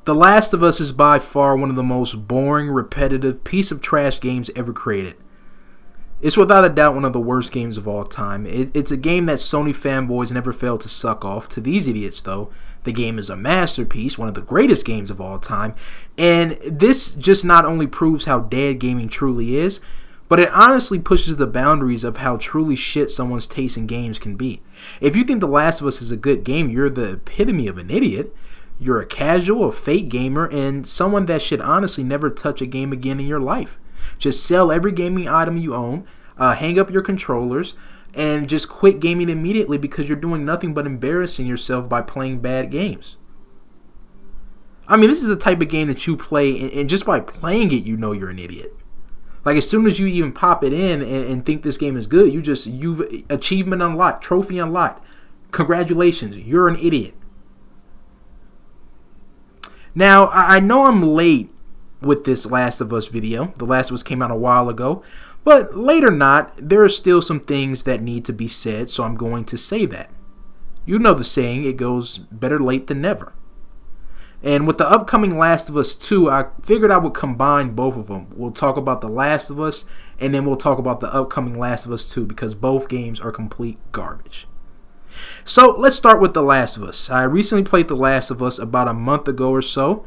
The Last of Us is by far one of the most boring, repetitive, piece of trash games ever created. It's without a doubt one of the worst games of all time. It's a game that Sony fanboys never fail to suck off. To these idiots, though, the game is a masterpiece, one of the greatest games of all time. And this just not only proves how dead gaming truly is, but it honestly pushes the boundaries of how truly shit someone's taste in games can be. If you think The Last of Us is a good game, you're the epitome of an idiot. You're a casual, a fake gamer, and someone that should honestly never touch a game again in your life. Just sell every gaming item you own, hang up your controllers, and just quit gaming immediately because you're doing nothing but embarrassing yourself by playing bad games. I mean, this is a type of game that you play, and just by playing it, you know you're an idiot. Like, as soon as you even pop it in and think this game is good, you've achievement unlocked, trophy unlocked. Congratulations, you're an idiot. Now, I know I'm late with this Last of Us video. The Last of Us came out a while ago. But late or not, there are still some things that need to be said, so I'm going to say that. You know the saying, it goes better late than never. And with the upcoming Last of Us 2, I figured I would combine both of them. We'll talk about The Last of Us, and then we'll talk about the upcoming Last of Us 2, because both games are complete garbage. So let's start with The Last of Us. I recently played The Last of Us about a month ago or so,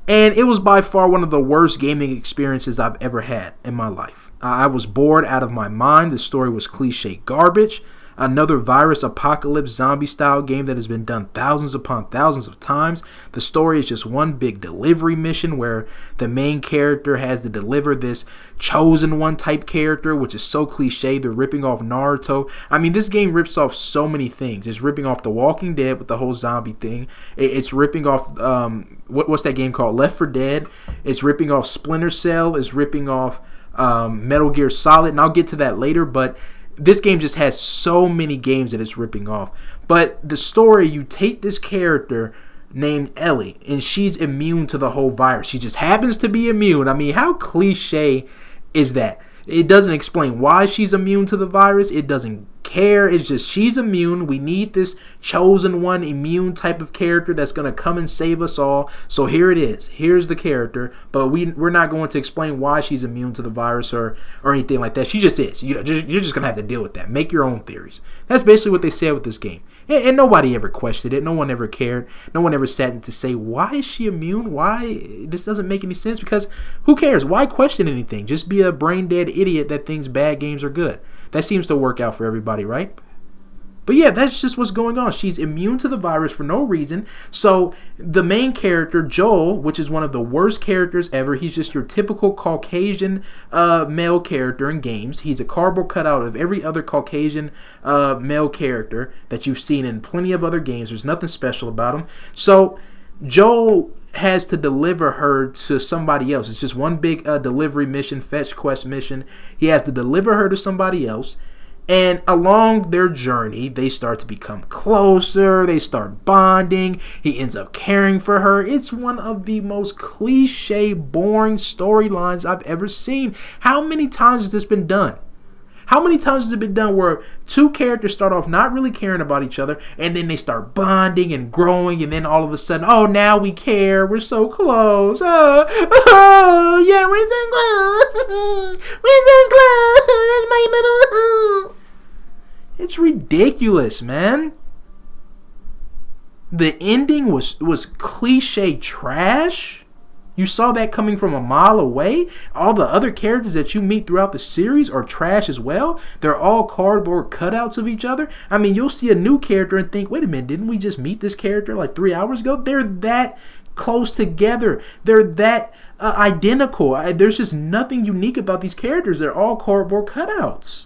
and it was by far one of the worst gaming experiences I've ever had in my life. I was bored out of my mind. The story was cliche garbage. Another virus apocalypse zombie style game that has been done thousands upon thousands of times. The story is just one big delivery mission where the main character has to deliver this chosen one type character, which is so cliche. They're ripping off Naruto. I mean, this game rips off so many things. It's ripping off The Walking Dead with the whole zombie thing. It's ripping off what's that game called? Left 4 Dead. It's ripping off Splinter Cell. It's ripping off Metal Gear Solid, and I'll get to that later, but this game just has so many games that it's ripping off. But the story, you take this character named Ellie, and she's immune to the whole virus. She just happens to be immune. I mean, how cliche is that? It doesn't explain why she's immune to the virus. It doesn't care. It's just she's immune. We need this chosen one immune type of character that's going to come and save us all. So here it is. Here's the character. But we're not going to explain why she's immune to the virus or anything like that. She just is. You're just going to have to deal with that. Make your own theories. That's basically what they said with this game. And nobody ever questioned it. No one ever cared. No one ever sat in to say, why is she immune? Why? This doesn't make any sense, because who cares? Why question anything? Just be a brain dead idiot that thinks bad games are good. That seems to work out for everybody, right? But yeah, that's just what's going on. She's immune to the virus for no reason. So the main character, Joel, which is one of the worst characters ever, he's just your typical Caucasian male character in games. He's a cardboard cutout of every other Caucasian male character that you've seen in plenty of other games. There's nothing special about him. So Joel has to deliver her to somebody else. It's just one big delivery mission, fetch quest mission. He has to deliver her to somebody else. And along their journey, they start to become closer. They start bonding. He ends up caring for her. It's one of the most cliche, boring storylines I've ever seen. How many times has this been done? How many times has it been done where two characters start off not really caring about each other, and then they start bonding and growing, and then all of a sudden, oh, now we care. We're so close. Oh, yeah, we're so close. We're so close. That's my little... It's ridiculous, man. The ending was cliche trash. You saw that coming from a mile away. All the other characters that you meet throughout the series are trash as well. They're all cardboard cutouts of each other. I mean, you'll see a new character and think, wait a minute, didn't we just meet this character like 3 hours ago? They're that close together. They're that identical. There's just nothing unique about these characters. They're all cardboard cutouts.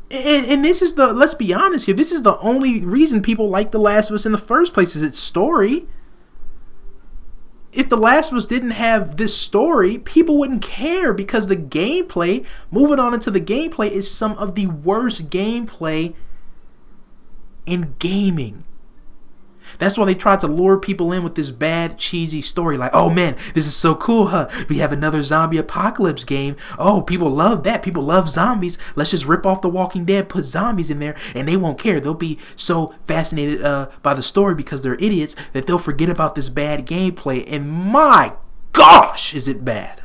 And this is let's be honest here, this is the only reason people like The Last of Us in the first place, is its story. If The Last of Us didn't have this story, people wouldn't care, because the gameplay, moving on into the gameplay, is some of the worst gameplay in gaming. That's why they tried to lure people in with this bad, cheesy story. Like, oh man, this is so cool, huh? We have another zombie apocalypse game. Oh, people love that. People love zombies. Let's just rip off The Walking Dead, put zombies in there, and they won't care. They'll be so fascinated by the story because they're idiots that they'll forget about this bad gameplay. And my gosh, is it bad.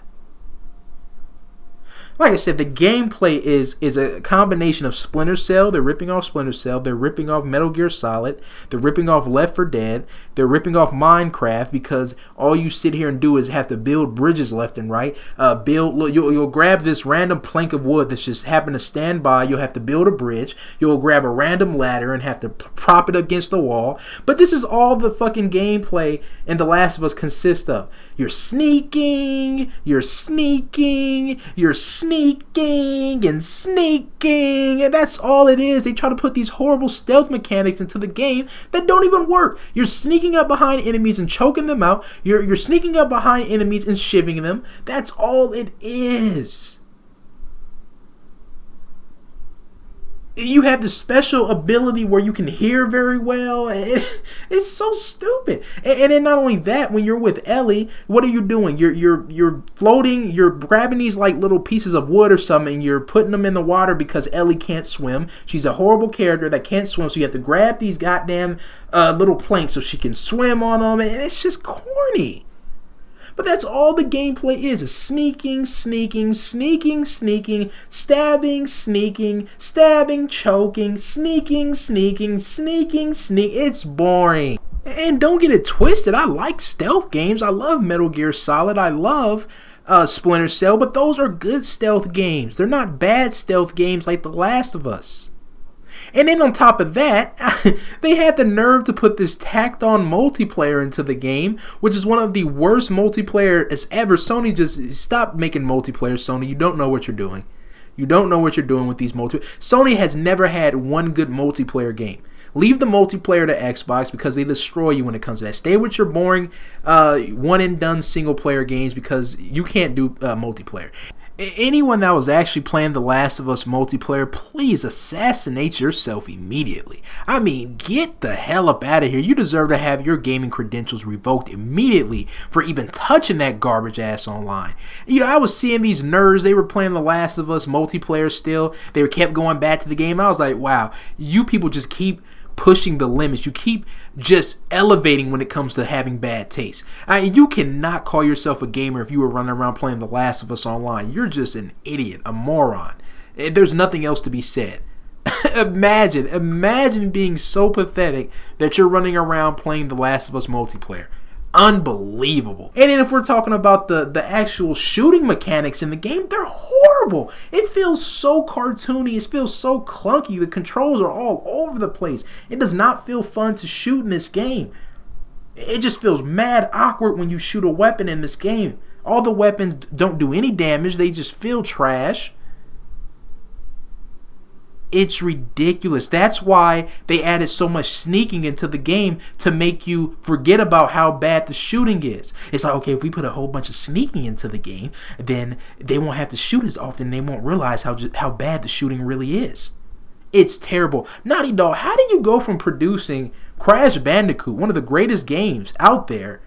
Like I said, the gameplay is a combination of Splinter Cell. They're ripping off Splinter Cell. They're ripping off Metal Gear Solid. They're ripping off Left 4 Dead. They're ripping off Minecraft because all you sit here and do is have to build bridges left and right. You'll grab this random plank of wood that's just happen to stand by. You'll have to build a bridge. You'll grab a random ladder and have to prop it against the wall. But this is all the fucking gameplay in The Last of Us consists of. You're sneaking. You're sneaking. You're sneaking and sneaking, and that's all it is. They try to put these horrible stealth mechanics into the game that don't even work. You're sneaking up behind enemies and choking them out. You're sneaking up behind enemies and shivving them. That's all it is. You have the special ability where you can hear very well. It's so stupid. And then not only that, when you're with Ellie, what are you doing? You're floating. You're grabbing these like little pieces of wood or something. And you're putting them in the water because Ellie can't swim. She's a horrible character that can't swim. So you have to grab these goddamn little planks so she can swim on them. And it's just corny. But that's all the gameplay is sneaking, sneaking, sneaking, sneaking, stabbing, sneaking, stabbing, choking, sneaking, sneaking, sneaking, sneak. It's boring. And don't get it twisted. I like stealth games. I love Metal Gear Solid. I love Splinter Cell. But those are good stealth games. They're not bad stealth games like The Last of Us. And then on top of that, they had the nerve to put this tacked on multiplayer into the game, which is one of the worst multiplayer as ever. Sony, just stop making multiplayer, Sony. You don't know what you're doing. You don't know what you're doing with these multiplayer. Sony has never had one good multiplayer game. Leave the multiplayer to Xbox because they destroy you when it comes to that. Stay with your boring one and done single player games because you can't do multiplayer. Anyone that was actually playing The Last of Us multiplayer, please assassinate yourself immediately. I mean, get the hell up out of here. You deserve to have your gaming credentials revoked immediately for even touching that garbage ass online. You know, I was seeing these nerds, they were playing The Last of Us multiplayer still. They kept going back to the game. I was like, wow, you people just keep pushing the limits. You keep just elevating when it comes to having bad taste. You cannot call yourself a gamer if you were running around playing The Last of Us online. You're just an idiot, a moron. There's nothing else to be said. Imagine being so pathetic that you're running around playing The Last of Us multiplayer. Unbelievable. And then if we're talking about the actual shooting mechanics in the game, they're horrible. It feels so cartoony. It feels so clunky. The controls are all over the place. It does not feel fun to shoot in this game. It just feels mad awkward when you shoot a weapon in this game. All the weapons don't do any damage. They just feel trash. It's ridiculous. That's why they added so much sneaking into the game to make you forget about how bad the shooting is. It's like, okay, if we put a whole bunch of sneaking into the game, then they won't have to shoot as often. They won't realize how bad the shooting really is. It's terrible. Naughty Dog, how do you go from producing Crash Bandicoot, one of the greatest games out there,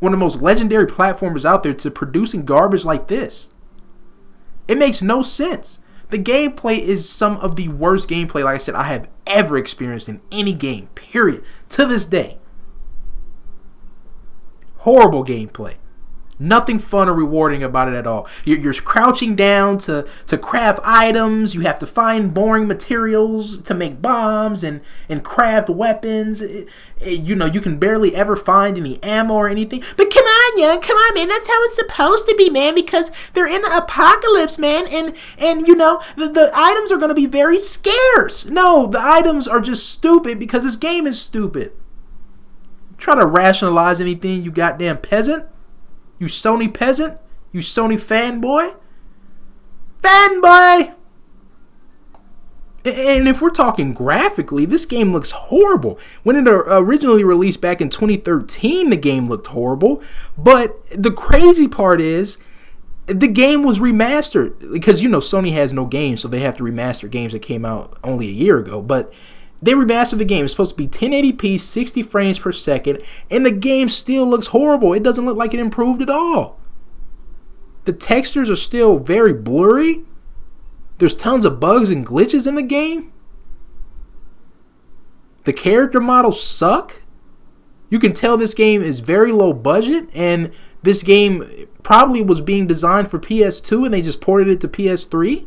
one of the most legendary platformers out there, to producing garbage like this? It makes no sense. The gameplay is some of the worst gameplay, like I said, I have ever experienced in any game, period. To this day. Horrible gameplay. Nothing fun or rewarding about it at all. You're crouching down to craft items. You have to find boring materials to make bombs and craft weapons. You know, you can barely ever find any ammo or anything. But come on, young, come on, man. That's how it's supposed to be, man, because they're in the apocalypse, man. And you know, the items are going to be very scarce. No, the items are just stupid because this game is stupid. Try to rationalize anything, you goddamn peasant. You Sony peasant? You Sony fanboy? Fanboy! And if we're talking graphically, this game looks horrible. When it originally released back in 2013, the game looked horrible. But the crazy part is, the game was remastered. Because, you know, Sony has no games, so they have to remaster games that came out only a year ago. But They remastered the game. It's supposed to be 1080p, 60 frames per second, and the game still looks horrible. It doesn't look like it improved at all. The textures are still very blurry. There's tons of bugs and glitches in the game. The character models suck. You can tell this game is very low budget, and this game probably was being designed for PS2 and they just ported it to PS3.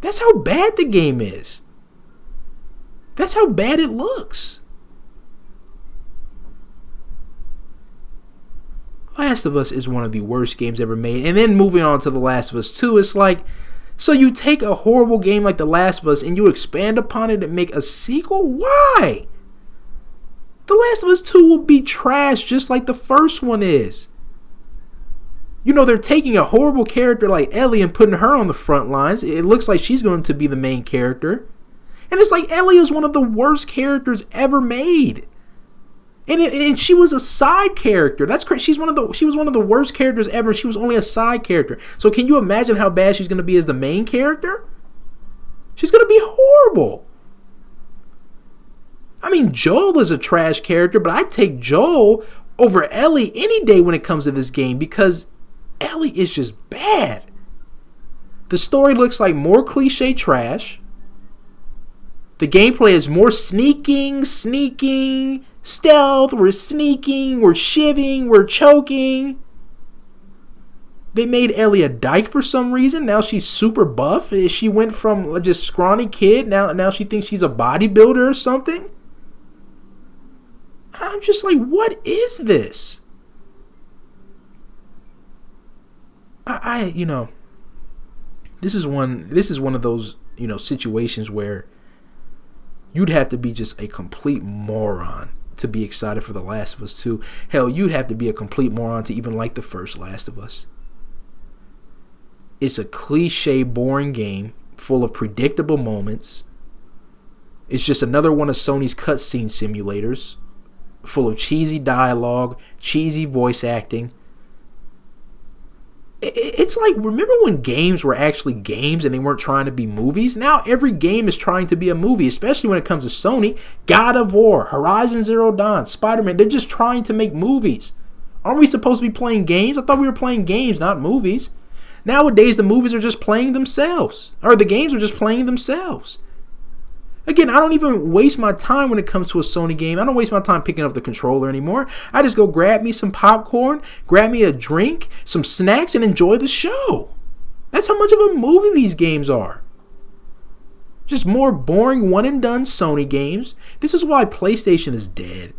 That's how bad the game is. That's how bad it looks. Last of Us is one of the worst games ever made. And then moving on to The Last of Us 2, it's like, so you take a horrible game like The Last of Us and you expand upon it and make a sequel? Why? The Last of Us 2 will be trash just like the first one is. You know, they're taking a horrible character like Ellie and putting her on the front lines. It looks like she's going to be the main character. And it's like Ellie is one of the worst characters ever made. And she was a side character. That's crazy. She was one of the worst characters ever. She was only a side character. So can you imagine how bad she's going to be as the main character? She's going to be horrible. I mean, Joel is a trash character, but I'd take Joel over Ellie any day when it comes to this game because Ellie is just bad. The story looks like more cliche trash. The gameplay is more sneaking, stealth, we're sneaking, we're shivving, we're choking. They made Ellie a dyke for some reason. Now she's super buff. She went from just scrawny kid. Now she thinks she's a bodybuilder or something. I'm just like, what is this? This is one of those, situations where you'd have to be just a complete moron to be excited for The Last of Us 2. Hell, you'd have to be a complete moron to even like the first Last of Us. It's a cliche, boring game full of predictable moments. It's just another one of Sony's cutscene simulators, full of cheesy dialogue, cheesy voice acting. It's like, remember when games were actually games and they weren't trying to be movies? Now every game is trying to be a movie, especially when it comes to Sony. God of War, Horizon Zero Dawn, Spider-Man, they're just trying to make movies. Aren't we supposed to be playing games? I thought we were playing games, not movies. Nowadays, the movies are just playing themselves. Or the games are just playing themselves. Again, I don't even waste my time when it comes to a Sony game. I don't waste my time picking up the controller anymore. I just go grab me some popcorn, grab me a drink, some snacks, and enjoy the show. That's how much of a movie these games are. Just more boring one-and-done Sony games. This is why PlayStation is dead.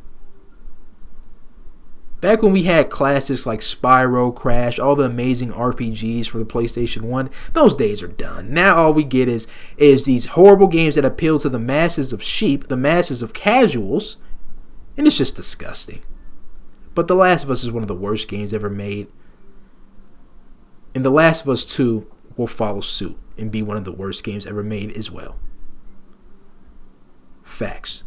Back when we had classics like Spyro, Crash, all the amazing RPGs for the PlayStation 1, those days are done. Now all we get is these horrible games that appeal to the masses of sheep, the masses of casuals, and it's just disgusting. But The Last of Us is one of the worst games ever made. And The Last of Us 2 will follow suit and be one of the worst games ever made as well. Facts.